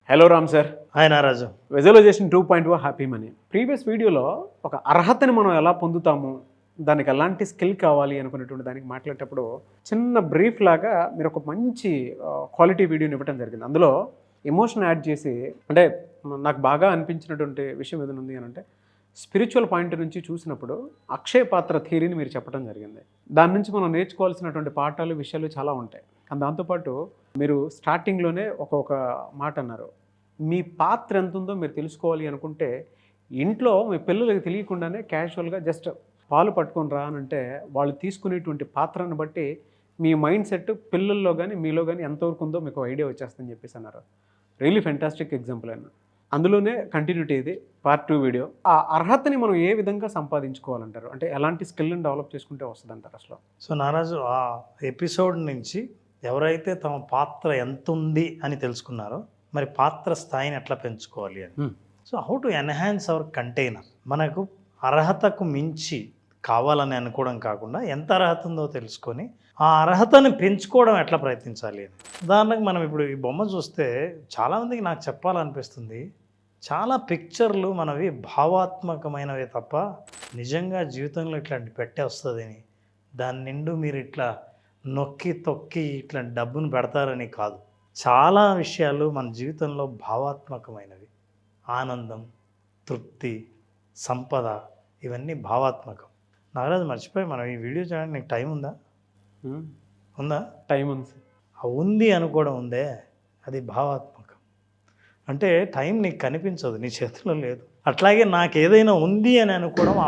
Hello Ram sir. Hi Naraju. Visualisation 2.0 happy money. Previous వీడియోలో ఒక అర్హతని మనం ఎలా పొందుతాము, దానికి ఎలాంటి స్కిల్ కావాలి అనుకునేటువంటి దానికి మాట్లాడేటప్పుడు చిన్న బ్రీఫ్ లాగా మీరు ఒక మంచి క్వాలిటీ వీడియోని ఇవ్వడం జరిగింది. అందులో ఎమోషన్ యాడ్ చేసి, అంటే నాకు బాగా అనిపించినటువంటి విషయం ఏదైనా ఉంది అని అంటే, స్పిరిచువల్ పాయింట్ నుంచి చూసినప్పుడు అక్షయ పాత్ర థియరీని మీరు చెప్పడం జరిగింది. దాని నుంచి మనం నేర్చుకోవాల్సినటువంటి పాఠాలు, విషయాలు చాలా ఉంటాయి. కానీ దాంతోపాటు మీరు స్టార్టింగ్లోనే ఒక మాట అన్నారు, మీ పాత్ర ఎంత ఉందో మీరు తెలుసుకోవాలి అనుకుంటే ఇంట్లో మీ పిల్లలకి తెలియకుండానే క్యాజువల్గా జస్ట్ పాలు పట్టుకొని రా అని అంటే వాళ్ళు తీసుకునేటువంటి పాత్రను బట్టి మీ మైండ్ సెట్ పిల్లల్లో కానీ మీలో కానీ ఎంతవరకు ఉందో మీకు ఐడియా వచ్చేస్తుందని చెప్పేసి అన్నారు. రియలీ ఫెంటాస్టిక్ ఎగ్జాంపుల్ అయినా. అందులోనే కంటిన్యూటీ ఇది పార్ట్ 2 వీడియో. ఆ అర్హతని మనం ఏ విధంగా సంపాదించుకోవాలంటారు, అంటే ఎలాంటి స్కిల్ని డెవలప్ చేసుకుంటే వస్తుంది అంటారు అసలు? సో నారాజు, ఆ ఎపిసోడ్ నుంచి ఎవరైతే తమ పాత్ర ఎంత ఉంది అని తెలుసుకున్నారో, మరి పాత్ర స్థాయిని ఎట్లా పెంచుకోవాలి అని. So how to enhance hour container. మనకు అర్హతకు మించి కావాలని అనుకోవడం కాకుండా ఎంత అర్హత ఉందో తెలుసుకొని ఆ అర్హతను పెంచుకోవడం ఎట్లా ప్రయత్నించాలి అని. ఉదాహరణకు మనం ఇప్పుడు ఈ బొమ్మ చూస్తే చాలామందికి నాకు చెప్పాలనిపిస్తుంది, చాలా పిక్చర్లు మనవి భావాత్మకమైనవే తప్ప నిజంగా జీవితంలో ఇట్లాంటి పెట్టే వస్తుందని, దాని నిండు మీరు ఇట్లా నొక్కి తొక్కి ఇట్లా డబ్బును పెడతారని కాదు. చాలా విషయాలు మన జీవితంలో భావాత్మకమైనవి. ఆనందం, తృప్తి, సంపద, ఇవన్నీ భావాత్మకం. నాగరాజు మర్చిపోయి, మనం ఈ వీడియో చేయడానికి నీకు టైం ఉందా? ఉందా? టైం ఉంది. ఉంది అనుకోవడం ఉందే, అది భావాత్మకం. అంటే టైం నీకు కనిపించదు, నీ చేతిలో లేదు. అట్లాగే నాకు ఏదైనా ఉంది అని అనుకోవడం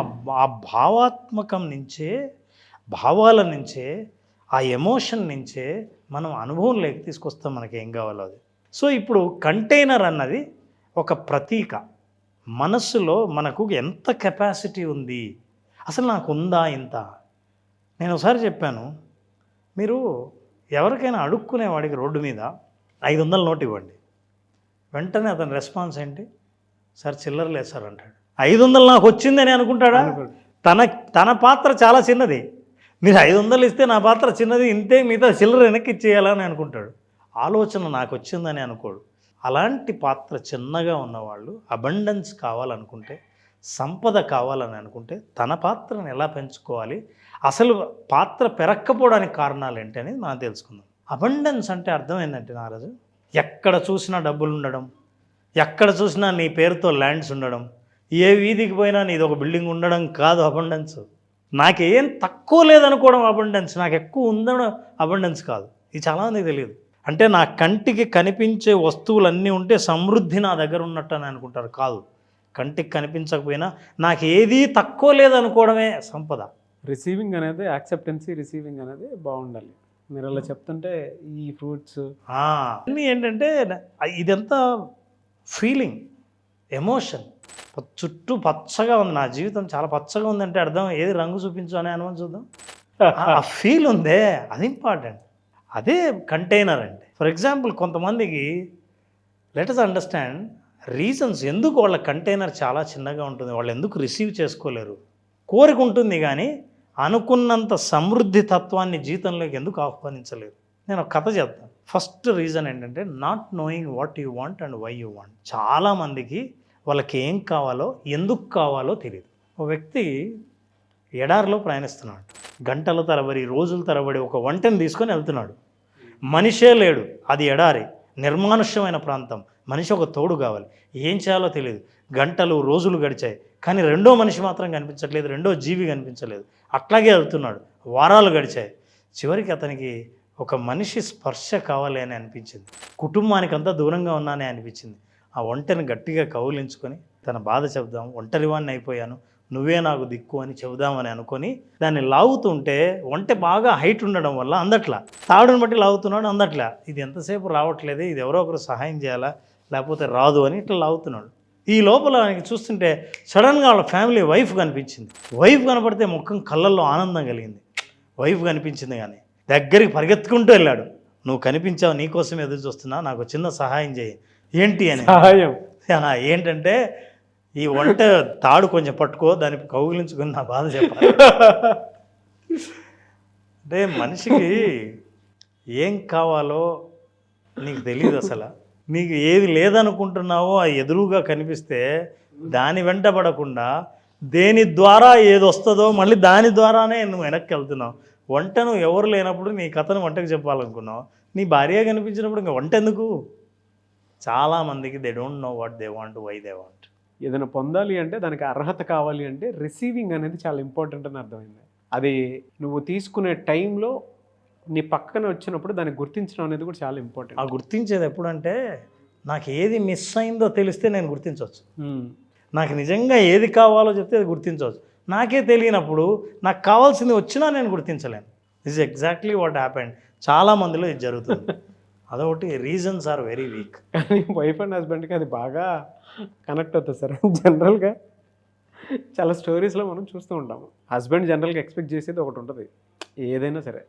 ఆ భావాత్మకం నుంచే, భావాల నుంచే, ఆ ఎమోషన్ నుంచే మనం అనుభవం లేక తీసుకొస్తాం మనకి ఏం కావాలో అది. సో ఇప్పుడు కంటైనర్ అన్నది ఒక ప్రతీక. మనస్సులో మనకు ఎంత కెపాసిటీ ఉంది, అసలు నాకు ఉందా ఇంత. నేను ఒకసారి చెప్పాను, మీరు ఎవరికైనా అడుక్కునేవాడికి రోడ్డు మీద 500 నోట్ ఇవ్వండి, వెంటనే అతని రెస్పాన్స్ ఏంటి? సార్ చిల్లర లేదు సార్ అంటాడు. 500 నాకు వచ్చిందని అనుకుంటాడా? తన పాత్ర చాలా చిన్నది. మీరు 500 ఇస్తే నా పాత్ర చిన్నది, ఇంతే, మిగతా చిల్లర వెనక్కి ఇచ్చేయాలని అనుకుంటాడు. ఆలోచన నాకు వచ్చిందని అనుకోడు. అలాంటి పాత్ర చిన్నగా ఉన్నవాళ్ళు అబండెన్స్ కావాలనుకుంటే, సంపద కావాలని అనుకుంటే తన పాత్రను ఎలా పెంచుకోవాలి, అసలు పాత్ర పెరక్కపోవడానికి కారణాలు ఏంటి అనేది మనం తెలుసుకుందాం. అబండెన్స్ అంటే అర్థం ఏంటంటే నారాజు, ఎక్కడ చూసినా డబ్బులు ఉండడం, ఎక్కడ చూసినా నీ పేరుతో ల్యాండ్స్ ఉండడం, ఏ వీధికి పోయినా నీది ఒక బిల్డింగ్ ఉండడం కాదు అబండెన్స్. నాకేం తక్కువ లేదనుకోవడం అబండెన్స్, నాకు ఎక్కువ ఉందడం అబండెన్స్ కాదు. ఇది చాలామందికి తెలియదు. అంటే నా కంటికి కనిపించే వస్తువులన్నీ ఉంటే సమృద్ధి నా దగ్గర ఉన్నట్టు అని అనుకుంటారు. కాదు, కంటికి కనిపించకపోయినా నాకు ఏదీ తక్కువ లేదనుకోవడమే సంపద. రిసీవింగ్ అనేది, యాక్సెప్టెన్సీ రిసీవింగ్ అనేది బాగుండాలి. మీరు అలా చెప్తుంటే ఈ ఫ్రూట్స్ అన్నీ ఏంటంటే ఇదంతా ఫీలింగ్, ఎమోషన్. చుట్టూ పచ్చగా ఉంది, నా జీవితం చాలా పచ్చగా ఉందంటే అర్థం ఏది, రంగు చూపించు అనే అనుభవం చూద్దాం. ఆ ఫీల్ ఉందే, అది ఇంపార్టెంట్. అదే కంటైనర్ అంటే. ఫర్ ఎగ్జాంపుల్, కొంతమందికి లెట్ us అండర్స్టాండ్ రీజన్స్ ఎందుకు వాళ్ళ కంటైనర్ చాలా చిన్నగా ఉంటుంది, వాళ్ళు ఎందుకు రిసీవ్ చేసుకోలేరు. కోరిక ఉంటుంది కానీ అనుకున్నంత సమృద్ధి తత్వాన్ని జీవితంలోకి ఎందుకు ఆహ్వానించలేరు. నేను ఒక కథ చెప్తాను. ఫస్ట్ రీజన్ ఏంటంటే not knowing what you want and why you want. చాలామందికి వాళ్ళకి ఏం కావాలో, ఎందుకు కావాలో తెలియదు. ఒక వ్యక్తి ఎడారిలో ప్రయాణిస్తున్నాడు. గంటల తరబడి, రోజుల తరబడి ఒక వంటని తీసుకొని వెళ్తున్నాడు. మనిషే లేడు, అది ఎడారి, నిర్మానుష్యమైన ప్రాంతం. మనిషి ఒక తోడు కావాలి. ఏం చేయాలో తెలియదు. గంటలు, రోజులు గడిచాయి, కానీ రెండో మనిషి మాత్రం కనిపించట్లేదు, రెండో జీవి కనిపించలేదు. అట్లాగే వెళ్తున్నాడు. వారాలు గడిచాయి. చివరికి అతనికి ఒక మనిషి స్పర్శ కావాలి అని అనిపించింది. కుటుంబానికంతా దూరంగా ఉన్నానే అనిపించింది. ఆ ఒంటరిని గట్టిగా కౌలించుకొని తన బాధ చెబుదాం, ఒంటరివాణ్ణి అయిపోయాను, నువ్వే నాకు దిక్కు అని చెబుదామని అనుకొని దాన్ని లాగుతుంటే, ఒంటె బాగా హైట్ ఉండడం వల్ల అందట్లా, తాడుని బట్టి లాగుతున్నాడు, అందట్లా. ఇది ఎంతసేపు రావట్లేదు, ఇది ఎవరో ఒకరు సహాయం చేయాలా, లేకపోతే రాదు అని ఇట్లా లాగుతున్నాడు. ఈ లోపల ఆయనకి చూస్తుంటే సడన్గా వాళ్ళ ఫ్యామిలీ వైఫ్ కనిపించింది. వైఫ్ కనపడితే ముఖం కళ్ళల్లో ఆనందం కలిగింది. వైఫ్ కనిపించింది కానీ దగ్గరికి పరిగెత్తుకుంటూ వెళ్ళాడు. నువ్వు కనిపించావు, నీకోసం ఎదురు చూస్తున్నా, నాకు చిన్న సహాయం చేయి. ఏంటి అని. సహాయం ఏంటంటే, ఈ వంట తాడు కొంచెం పట్టుకో, దాన్ని కౌగిలించుకుని నా బాధ చెప్పాలి. అంటే మనిషికి ఏం కావాలో నీకు తెలియదు అసలు. నీకు ఏది లేదనుకుంటున్నావో అది ఎదురుగా కనిపిస్తే దాని వెంట పడకుండా దేని ద్వారా ఏది వస్తుందో మళ్ళీ దాని ద్వారానే నువ్వు వెనక్కి వెళ్తున్నావు. వంట నువ్వు ఎవరు లేనప్పుడు నీ కథను వంటకు చెప్పాలనుకున్నావు, నీ భార్య కనిపించినప్పుడు ఇంకా వంట ఎందుకు? చాలామందికి they don't know what they want, why they want. ఏదైనా పొందాలి అంటే దానికి అర్హత కావాలి అంటే రిసీవింగ్ అనేది చాలా ఇంపార్టెంట్ అని అర్థమైంది. అది నువ్వు తీసుకునే టైంలో నీ పక్కన వచ్చినప్పుడు దాన్ని గుర్తించడం అనేది కూడా చాలా ఇంపార్టెంట్. ఆ గుర్తించేది ఎప్పుడంటే నాకు ఏది మిస్ అయిందో తెలిస్తే నేను గుర్తించవచ్చు. నాకు నిజంగా ఏది కావాలో చెప్తే అది గుర్తించవచ్చు. నాకే తెలియనప్పుడు నాకు కావాల్సింది వచ్చినా నేను గుర్తించలేను. This exactly what happened. చాలామందిలో ఇది జరుగుతుంది. అదొకటి, రీజన్స్ ఆర్ వెరీ వీక్. కానీ వైఫ్ అండ్ హస్బెండ్కి అది బాగా కనెక్ట్ అవుతుంది సార్. జనరల్గా చాలా స్టోరీస్లో మనం చూస్తూ ఉంటాము. హస్బెండ్ జనరల్గా ఎక్స్పెక్ట్ చేసేది ఒకటి ఉంటుంది, ఏదైనా సరే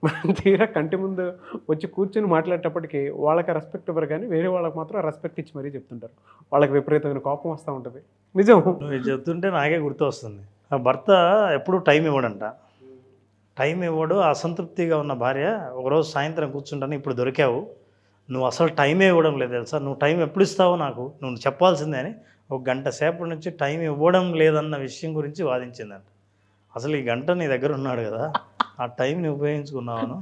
మనం తీరా కంటి ముందు వచ్చి కూర్చొని మాట్లాడేటప్పటికి వాళ్ళకి రెస్పెక్ట్ ఇవ్వరు, కానీ వేరే వాళ్ళకి మాత్రం రెస్పెక్ట్ ఇచ్చి మరీ చెప్తుంటారు. వాళ్ళకి విపరీతమైన కోపం వస్తూ ఉంటుంది. నిజం, నువ్వు చెప్తుంటే నాకే గుర్తు వస్తుంది. ఆ భర్త ఎప్పుడు టైం ఇవ్వడంట. టైం ఇవ్వడు, అసంతృప్తిగా ఉన్న భార్య ఒకరోజు సాయంత్రం కూర్చుంటాను, ఇప్పుడు దొరికావు, నువ్వు అసలు టైమే ఇవ్వడం లేదు తెలుసా, నువ్వు టైం ఎప్పుడు ఇస్తావో నాకు, నువ్వు చెప్పాల్సిందే అని ఒక గంట సేపటి నుంచి టైం ఇవ్వడం లేదన్న విషయం గురించి వాదించిందంట. అసలు ఈ గంట నీ దగ్గర ఉన్నాడు కదా, ఆ టైంని ఉపయోగించుకున్నావను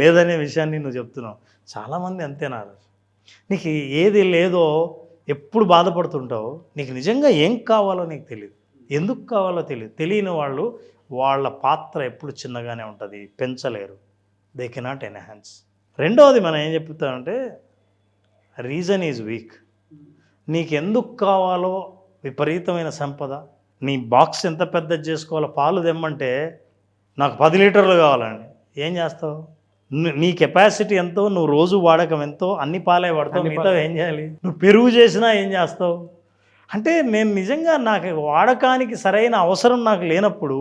లేదనే విషయాన్ని నువ్వు చెప్తున్నావు. చాలామంది అంతేనా, నీకు ఏది లేదో ఎప్పుడు బాధపడుతుంటావు, నీకు నిజంగా ఏం కావాలో నీకు తెలియదు, ఎందుకు కావాలో తెలియదు. తెలియని వాళ్ళు వాళ్ళ పాత్ర ఎప్పుడు చిన్నగానే ఉంటుంది, పెంచలేరు, దే కెనాట్ ఎన్హాన్స్. రెండవది మనం ఏం చెప్తామంటే రీజన్ ఈజ్ వీక్. నీకు ఎందుకు కావాలో విపరీతమైన సంపద, నీ బాక్స్ ఎంత పెద్దది చేసుకోవాలో, పాలు తెమ్మంటే నాకు 10 లీటర్లు కావాలండి, ఏం చేస్తావు? నీ కెపాసిటీ ఎంతో, నువ్వు రోజు వాడకం ఎంతో, అన్ని పాలే వాడతావు, మిగతా ఏం చేయాలి? నువ్వు పెరుగు చేసినా ఏం చేస్తావు? అంటే నేను నిజంగా నాకు వాడకానికి సరైన అవసరం నాకు లేనప్పుడు,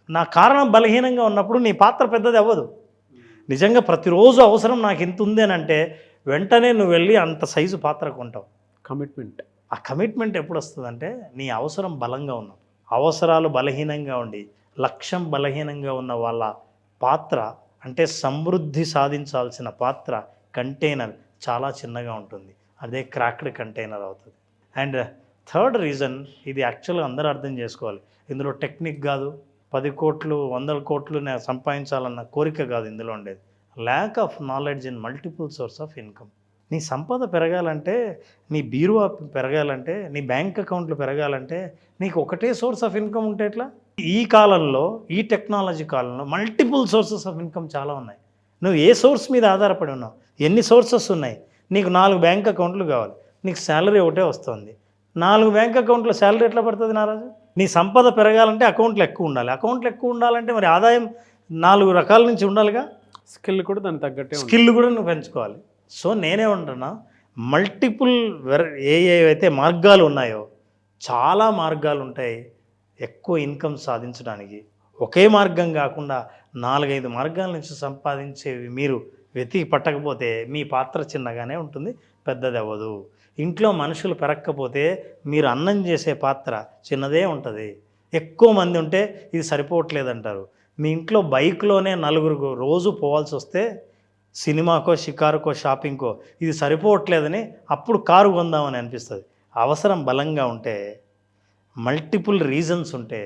నా కారణం బలహీనంగా ఉన్నప్పుడు నీ పాత్ర పెద్దది అవ్వదు. నిజంగా ప్రతిరోజు అవసరం నాకు ఇంత ఉంది అని అంటే వెంటనే నువ్వు వెళ్ళి అంత సైజు పాత్ర కొంటావు. కమిట్మెంట్. ఆ కమిట్మెంట్ ఎప్పుడు వస్తుందంటే నీ అవసరం బలంగా ఉన్నప్పుడు. అవసరాలు బలహీనంగా ఉండి లక్ష్యం బలహీనంగా ఉన్న వాళ్ళ పాత్ర, అంటే సమృద్ధి సాధించాల్సిన పాత్ర, కంటైనర్ చాలా చిన్నగా ఉంటుంది, అదే క్రాక్డ్ కంటైనర్ అవుతుంది. అండ్ థర్డ్ రీజన్, ఇది యాక్చువల్గా అందరూ అర్థం చేసుకోవాలి, ఇందులో టెక్నిక్ కాదు, 10 కోట్లు 100 కోట్లు నేను సంపాదించాలన్న కోరిక కాదు ఇందులో ఉండేది. Lack of knowledge in multiple source of income. నీ సంపద పెరగాలంటే, నీ బీరువా పెరగాలంటే, నీ బ్యాంక్ అకౌంట్లు పెరగాలంటే నీకు ఒకటే సోర్స్ ఆఫ్ ఇన్కమ్ ఉంటే ఎట్లా? ఈ కాలంలో, ఈ టెక్నాలజీ కాలంలో మల్టిపుల్ సోర్సెస్ ఆఫ్ ఇన్కమ్ చాలా ఉన్నాయి. నువ్వు ఏ సోర్స్ మీద ఆధారపడి ఉన్నావు? ఎన్ని సోర్సెస్ ఉన్నాయి? నీకు 4 బ్యాంక్ అకౌంట్లు కావాలి, నీకు శాలరీ ఒకటే వస్తుంది. 4 బ్యాంక్ అకౌంట్లో శాలరీ ఎట్లా పడుతుంది నారాజు? నీ సంపద పెరగాలంటే అకౌంట్లు ఎక్కువ ఉండాలి. అకౌంట్లు ఎక్కువ ఉండాలంటే మరి ఆదాయం 4 రకాల నుంచి ఉండాలిగా. స్కిల్ కూడా దానికి తగ్గట్టే, స్కిల్ కూడా నువ్వు పెంచుకోవాలి. సో నేనే ఉంటున్నా, మల్టిపుల్ ఏవైతే మార్గాలు ఉన్నాయో, చాలా మార్గాలు ఉంటాయి ఎక్కువ ఇన్కమ్ సాధించడానికి. ఒకే మార్గం కాకుండా 4-5 మార్గాల నుంచి సంపాదించేవి మీరు వెతికి పట్టకపోతే మీ పాత్ర చిన్నగానే ఉంటుంది, పెద్దది అవ్వదు. ఇంట్లో మనుషులు పెరగకపోతే మీరు అన్నం చేసే పాత్ర చిన్నదే ఉంటుంది. ఎక్కువ మంది ఉంటే ఇది సరిపోవట్లేదంటారు. మీ ఇంట్లో బైక్లోనే 4 రోజు పోవాల్సి వస్తే, సినిమాకో, షికారుకో, షాపింగ్కో ఇది సరిపోవట్లేదని అప్పుడు కారు కొందామని అనిపిస్తుంది. అవసరం బలంగా ఉంటే, మల్టిపుల్ రీజన్స్ ఉంటే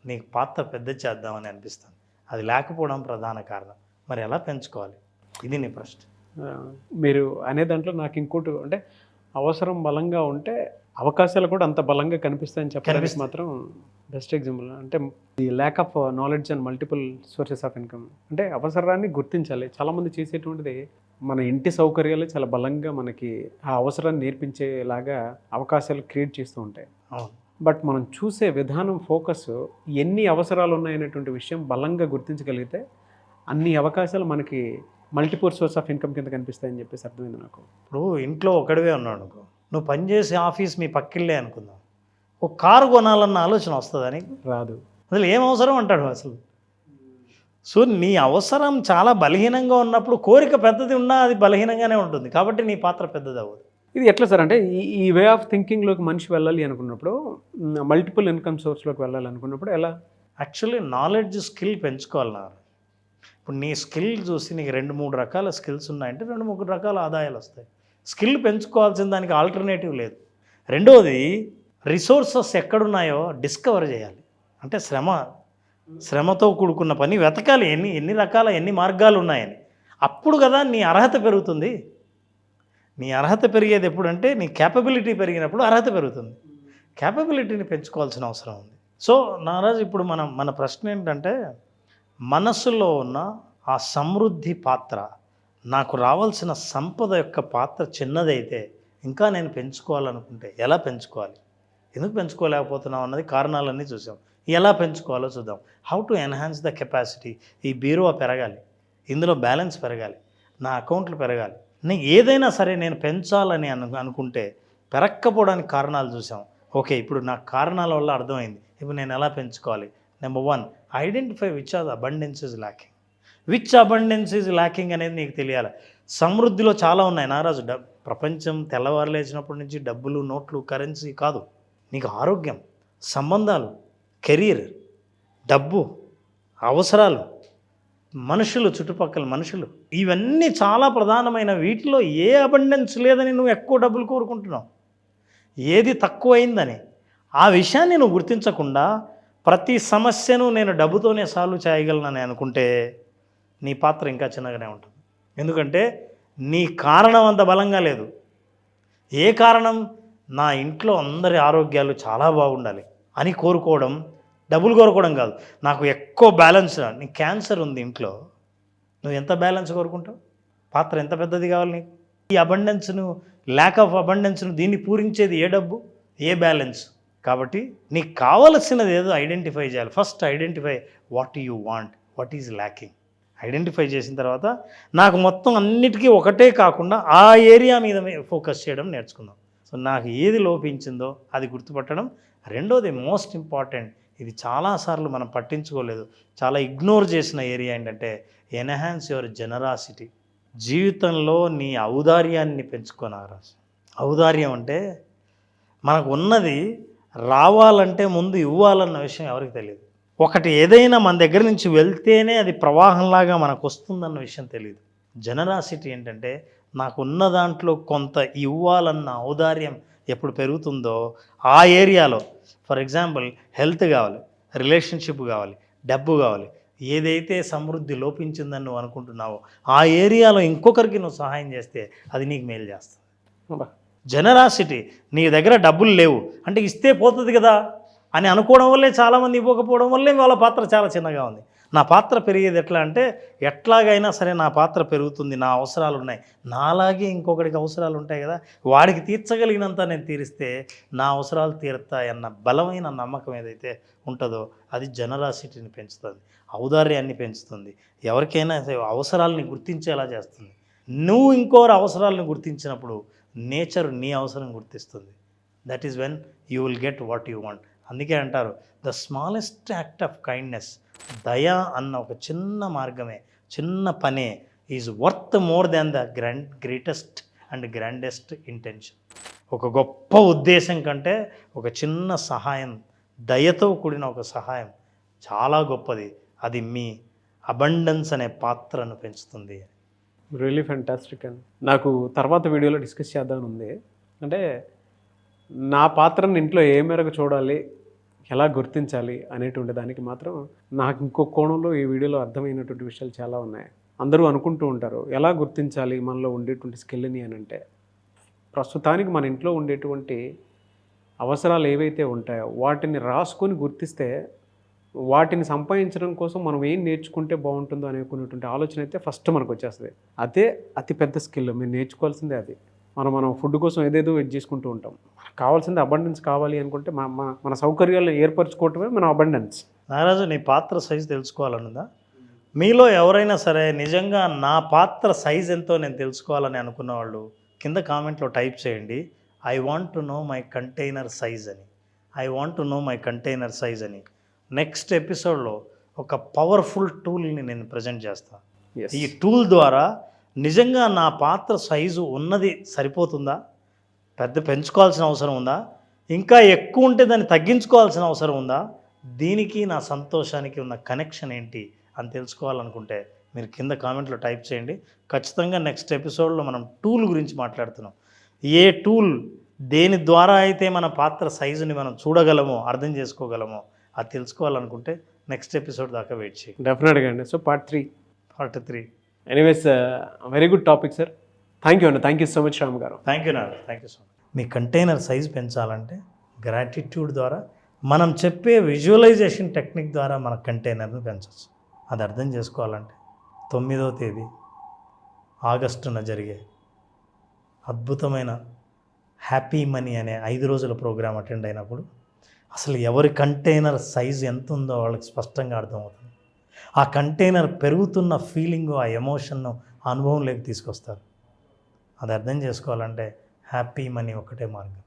నీకు పాత్ర పెద్ద చేద్దామని అనిపిస్తుంది. అది లేకపోవడం ప్రధాన కారణం. మరి ఎలా పెంచుకోవాలి? ఇది నీ ప్రశ్న. మీరు అనే దాంట్లో నాకు ఇంకోటి అంటే, అవసరం బలంగా ఉంటే అవకాశాలు కూడా అంత బలంగా కనిపిస్తాయని చెప్పడానికి మాత్రం బెస్ట్ ఎగ్జాంపుల్. అంటే ఈ lack of knowledge and multiple sources of income. అంటే అవసరాన్ని గుర్తించాలి. చాలామంది చేసేటువంటిది మన ఇంటి సౌకర్యాలు చాలా బలంగా మనకి ఆ అవసరాన్ని నేర్పించేలాగా అవకాశాలు క్రియేట్ చేస్తూ ఉంటాయి. బట్ మనం చూసే విధానం, ఫోకస్, ఎన్ని అవసరాలు ఉన్నాయనేటువంటి విషయం బలంగా గుర్తించగలిగితే అన్ని అవకాశాలు మనకి మల్టిపుల్ సోర్స్ ఆఫ్ ఇన్కమ్ కింద కనిపిస్తాయని చెప్పేసి అర్థమైంది నాకు. ఇప్పుడు ఇంట్లో ఒకడివే ఉన్నాడు అనుకో, నువ్వు పనిచేసే ఆఫీస్ మీ పక్కిళ్ళే అనుకుందాం, ఒక కారు కొనాలన్న ఆలోచన వస్తుందా నీకు? రాదు. అసలు ఏం అవసరం అంటాడు అసలు. సో నీ అవసరం చాలా బలహీనంగా ఉన్నప్పుడు కోరిక పెద్దది ఉన్నా అది బలహీనంగానే ఉంటుంది, కాబట్టి నీ పాత్ర పెద్దది అవ్వదు. ఇది ఎట్లా సార్ అంటే ఈ వే ఆఫ్ థింకింగ్లోకి మనిషి వెళ్ళాలి అనుకున్నప్పుడు, మల్టిపుల్ ఇన్కమ్ సోర్స్లోకి వెళ్ళాలి అనుకున్నప్పుడు ఎలా? యాక్చువల్లీ నాలెడ్జ్, స్కిల్ పెంచుకోవాలి. ఇప్పుడు నీ స్కిల్ చూసి నీకు 2-3 రకాల స్కిల్స్ ఉన్నాయంటే 2-3 రకాల ఆదాయాలు వస్తాయి. స్కిల్ పెంచుకోవాల్సిన దానికి ఆల్టర్నేటివ్ లేదు. రెండవది, రిసోర్సెస్ ఎక్కడున్నాయో డిస్కవర్ చేయాలి. అంటే శ్రమతో కూడుకున్న పని వెతకాలి, ఎన్ని మార్గాలు ఉన్నాయని. అప్పుడు కదా నీ అర్హత పెరుగుతుంది. నీ అర్హత పెరిగేది ఎప్పుడంటే నీ క్యాపబిలిటీ పెరిగినప్పుడు అర్హత పెరుగుతుంది. క్యాపబిలిటీని పెంచుకోవాల్సిన అవసరం ఉంది. సో నారాజు, ఇప్పుడు మన ప్రశ్న ఏంటంటే, మనసులో ఉన్న ఆ సమృద్ధి పాత్ర, నాకు రావాల్సిన సంపద యొక్క పాత్ర చిన్నదైతే ఇంకా నేను పెంచుకోవాలనుకుంటే ఎలా పెంచుకోవాలి, ఎందుకు పెంచుకోలేకపోతున్నాం అన్నది కారణాలన్నీ చూసాం. ఎలా పెంచుకోవాలో చూద్దాం. How to enhance the capacity. ఈ బీరువా పెరగాలి, ఇందులో బ్యాలెన్స్ పెరగాలి, నా అకౌంట్లు పెరగాలి. ఏదైనా సరే నేను పెంచాలని అనుకుంటే పెరక్కపోవడానికి కారణాలు చూసాం. ఓకే, ఇప్పుడు నాకు కారణాల వల్ల అర్థమైంది. ఇప్పుడు నేను ఎలా పెంచుకోవాలి? Number 1, identify which are the abundance is lacking. Which abundance is lacking అనేది నీకు తెలియాలి. సమృద్ధిలో చాలా ఉన్నాయి నారాజు. ప్రపంచం తెల్లవారు లేచినప్పటి నుంచి డబ్బులు, నోట్లు, కరెన్సీ కాదు. నీకు ఆరోగ్యం, సంబంధాలు, కెరీర్, డబ్బు, అవసరాలు, మనుషులు, చుట్టుపక్కల మనుషులు, ఇవన్నీ చాలా ప్రధానమైన. వీటిలో ఏ అబండెన్స్ లేదని నువ్వు ఎక్కువ డబ్బులు కోరుకుంటున్నావు, ఏది తక్కువైందని. ఆ విషయాన్ని నువ్వు గుర్తించకుండా ప్రతి సమస్యను నేను డబ్బుతోనే సాల్వ్ చేయగలనని అనుకుంటే నీ పాత్ర ఇంకా చిన్నగానే ఉంటుంది. ఎందుకంటే నీ కారణం అంత బలంగా లేదు. ఏ కారణం? నా ఇంట్లో అందరి ఆరోగ్యాలు చాలా బాగుండాలి అని కోరుకోవడం, డబ్బులు కోరుకోవడం కాదు. నాకు ఎక్కువ బ్యాలెన్స్, నీ క్యాన్సర్ ఉంది ఇంట్లో, నువ్వు ఎంత బ్యాలెన్స్ కోరుకుంటావు? పాత్ర ఎంత పెద్దది కావాలి నీకు? ఈ అబండెన్స్ను, ల్యాక్ ఆఫ్ అబండెన్స్ను దీన్ని పూరించేది ఏ డబ్బు, ఏ బ్యాలెన్స్? కాబట్టి నీకు కావలసినది ఏదో ఐడెంటిఫై చేయాలి. First identify what you want, what is lacking. Identify చేసిన తర్వాత నాకు మొత్తం అన్నిటికీ ఒకటే కాకుండా ఆ ఏరియా మీద ఫోకస్ చేయడం నేర్చుకుందాం. సో నాకు ఏది లోపించిందో అది గుర్తుపట్టడం. రెండోది మోస్ట్ ఇంపార్టెంట్, ఇది చాలాసార్లు మనం పట్టించుకోలేదు, చాలా ఇగ్నోర్ చేసిన ఏరియా ఏంటంటే ఎన్హాన్స్ యువర్ జనరాసిటీ. జీవితంలో నీ ఔదార్యాన్ని పెంచుకోనారా. ఔదార్యం అంటే మనకు ఉన్నది రావాలంటే ముందు ఇవ్వాలన్న విషయం ఎవరికి తెలియదు. ఒకటి ఏదైనా మన దగ్గర నుంచి వెళ్తేనే అది ప్రవాహంలాగా మనకు వస్తుందన్న విషయం తెలియదు. జనరాసిటీ ఏంటంటే నాకున్న దాంట్లో కొంత ఇవ్వాలన్న ఔదార్యం ఎప్పుడు పెరుగుతుందో ఆ ఏరియాలో, ఫర్ ఎగ్జాంపుల్ హెల్త్ కావాలి, రిలేషన్షిప్ కావాలి, డబ్బు కావాలి, ఏదైతే సమృద్ధి లోపించిందని నువ్వు అనుకుంటున్నావో ఆ ఏరియాలో ఇంకొకరికి నువ్వు సహాయం చేస్తే అది నీకు మేలు చేస్తుంది. జనరాసిటీ, నీ దగ్గర డబ్బులు లేవు అంటే ఇస్తే పోతుంది కదా అని అనుకోవడం వల్లే చాలామంది ఇవ్వకపోవడం వల్లే వాళ్ళ పాత్ర చాలా చిన్నగా ఉంది. నా పాత్ర పెరిగేది ఎట్లా అంటే, ఎట్లాగైనా సరే నా పాత్ర పెరుగుతుంది, నా అవసరాలు ఉన్నాయి, నాలాగే ఇంకొకరికి అవసరాలు ఉంటాయి కదా, వాడికి తీర్చగలిగినంత నేను తీరిస్తే నా అవసరాలు తీరుతాయన్న బలమైన నమ్మకం ఏదైతే ఉంటుందో అది జనరాసిటీని పెంచుతుంది, ఔదార్యాన్ని పెంచుతుంది, ఎవరికైనా అవసరాలని గుర్తించేలా చేస్తుంది. నువ్వు ఇంకోరు అవసరాలను గుర్తించినప్పుడు నేచర్ నీ అవసరం గుర్తిస్తుంది. That is when you will get what you want. అందుకే అంటారు the smallest act of kindness, దయా అన్న ఒక చిన్న మార్గమే, చిన్న పనే is worth more than the greatest and grandest intention. ఒక గొప్ప ఉద్దేశం కంటే ఒక చిన్న సహాయం, దయతో కూడిన ఒక సహాయం చాలా గొప్పది. అది మీ అబండెన్స్ అనే పాత్రను పెంచుతుంది. రియలీ ఫ్యాంటాస్టిక్ అండి. నాకు తర్వాత వీడియోలో డిస్కస్ చేద్దామని ఉంది. అంటే నా పాత్రను ఇంట్లో ఏ మేరకు చూడాలి, ఎలా గుర్తించాలి అనేటువంటి దానికి మాత్రం నాకు ఇంకో కోణంలో ఈ వీడియోలో అర్థమైనటువంటి విషయాలు చాలా ఉన్నాయి. అందరూ అనుకుంటూ ఉంటారు ఎలా గుర్తించాలి మనలో ఉండేటువంటి స్కిల్ని అని. అంటే ప్రస్తుతానికి మన ఇంట్లో ఉండేటువంటి అవసరాలు ఏవైతే ఉంటాయో వాటిని రాసుకొని గుర్తిస్తే వాటిని సంపాదించడం కోసం మనం ఏం నేర్చుకుంటే బాగుంటుందో అనుకునేటువంటి ఆలోచన అయితే ఫస్ట్ మనకు వచ్చేస్తుంది. అదే అతిపెద్ద స్కిల్. మీరు నేర్చుకోవాల్సిందే అది. మనం ఫుడ్ కోసం ఏదేదో వెయిట్ చేసుకుంటూ ఉంటాం. మనకు కావాల్సింది అబండెన్స్ కావాలి అనుకుంటే మన సౌకర్యాలు ఏర్పరచుకోవటమే మన అబండెన్స్. నారాజు, నీ పాత్ర సైజు తెలుసుకోవాలనుందా? మీలో ఎవరైనా సరే నిజంగా నా పాత్ర సైజ్ ఎంతో నేను తెలుసుకోవాలని అనుకున్న వాళ్ళు కింద కామెంట్లో టైప్ చేయండి, I want to know my container size అని. I want to know my container size అని. నెక్స్ట్ ఎపిసోడ్లో ఒక పవర్ఫుల్ టూల్ని నేను ప్రజెంట్ చేస్తాను. ఈ టూల్ ద్వారా నిజంగా నా పాత్ర సైజు ఉన్నది సరిపోతుందా, పెంచుకోవాల్సిన అవసరం ఉందా, ఇంకా ఎక్కువ ఉంటే దాన్ని తగ్గించుకోవాల్సిన అవసరం ఉందా, దీనికి నా సంతోషానికి ఉన్న కనెక్షన్ ఏంటి అని తెలుసుకోవాలనుకుంటే మీరు కింద కామెంట్లో టైప్ చేయండి. ఖచ్చితంగా నెక్స్ట్ ఎపిసోడ్లో మనం టూల్ గురించి మాట్లాడుతున్నాం. ఏ టూల్ దేని ద్వారా అయితే మన పాత్ర సైజుని మనం చూడగలమో, అర్థం చేసుకోగలమో అది తెలుసుకోవాలనుకుంటే నెక్స్ట్ ఎపిసోడ్ దాకా వెయిట్ చేయండి. డెఫినెట్గా అండి. So part 3. Part 3. Anyways very good topic sir. Thank you అండి. Thank you so much Ram garu. Thank you నాన్న. Thank you so much. మీ కంటైనర్ సైజ్ పెంచాలంటే గ్రాటిట్యూడ్ ద్వారా, మనం చెప్పే విజువలైజేషన్ టెక్నిక్ ద్వారా మన కంటైనర్ను పెంచవచ్చు. అది అర్థం చేసుకోవాలంటే 9వ తేదీ ఆగస్టున జరిగే అద్భుతమైన హ్యాపీ మనీ అనే 5 రోజుల ప్రోగ్రాం అటెండ్ అయినప్పుడు అసలు ఎవరి కంటైనర్ సైజ్ ఎంత ఉందో వాళ్ళకి స్పష్టంగా అర్థమవుతుంది. ఆ కంటైనర్ పెరుగుతున్న ఫీలింగు, ఆ ఎమోషన్ను అనుభవంలోకి తీసుకొస్తారు. అది అర్థం చేసుకోవాలంటే హ్యాపీ మనీ ఒకటే మార్గం.